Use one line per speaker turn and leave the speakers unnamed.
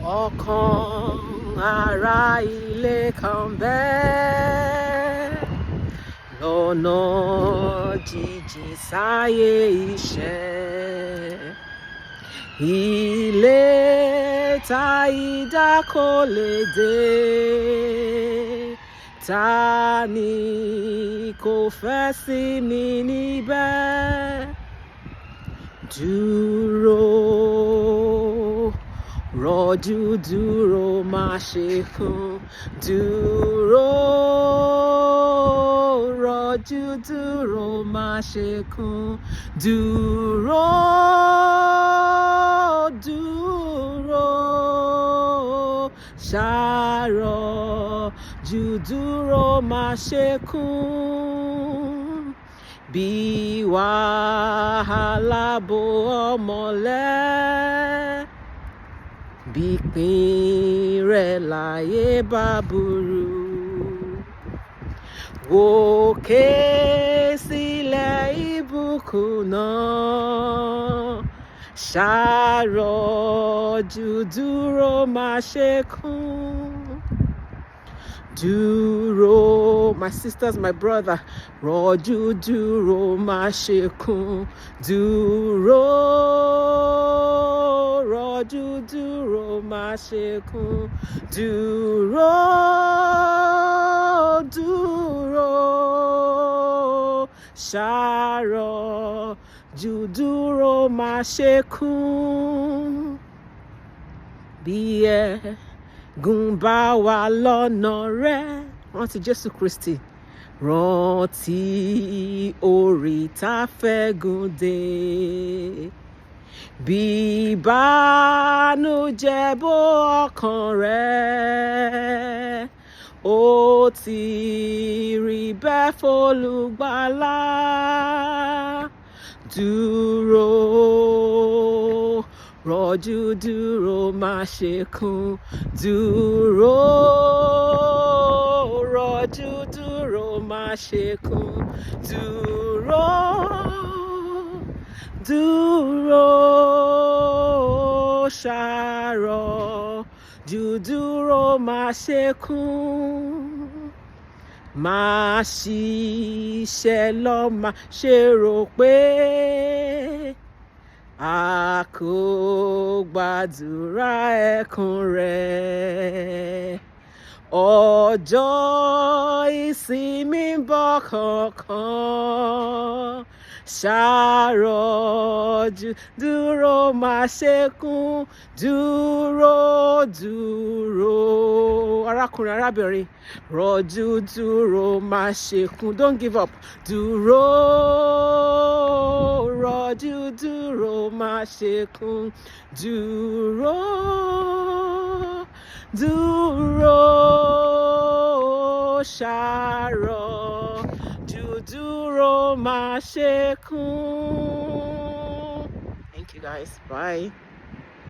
Okan ará ilé kan bẹ́ẹ̀ lọ́nà jíjìn sáyé iṣẹ́. Ilé tá idà kò lè dé, ta ni kò fẹ́ sí mi níbẹ̀? Dúró, rọ̀jú dúró, má ṣe kún. Dúró, rọ̀jú dúró, má ṣe kún. Dúró, dúró, ṣàrọ̀jú dúró, má ṣe kún. Bí wàhálà bo ọmọlẹ́, bí ìpín rẹ̀ láyé bá burú, wòkè sílẹ̀ ìbùkún náà, ṣàrọ̀jú dúró, má ṣe kún. Dúró, my sisters, my brother, rọ̀jú dúró, má ṣe kún. Dúró, rọ̀jú dúró, má ṣe kún. Dúró, dúró, ṣàrọ̀jú dúró, má ṣe kún. Bí ẹ̀gún bá wà lọ́nà rẹ, rántí Jésù Kristi, rántí orí tá fẹ́ gùn dé. Bí ìbànújẹ́ bò ọkàn rẹ, ó ti rí bẹ́ẹ̀ f'Olùgbàlà. Dúró, rọ̀jú dúró, má ṣe kún. Dúró, rọ̀jú dúró, má ṣe kún. Dúró, dúró, ṣàrọ̀jú dúró, má ṣe kún. Má ṣiṣẹ́ lọ, má ṣe rò pé a kò gbàdúrà ẹkún rẹ̀. Ọjọ́ ìsinmi ń bọ̀ kánkán, ṣàrọ̀jú dúró, má ṣe kún. Dúró, dúró, arákùnrin arábìnrin, rọ̀jú dúró, má ṣe kún. Don't give up. Dúró, rọ̀jú dúró, má ṣe kún. Dúró, dúró, ṣàrọ̀jú dúró, má ṣe kún. Thank you guys. Bye.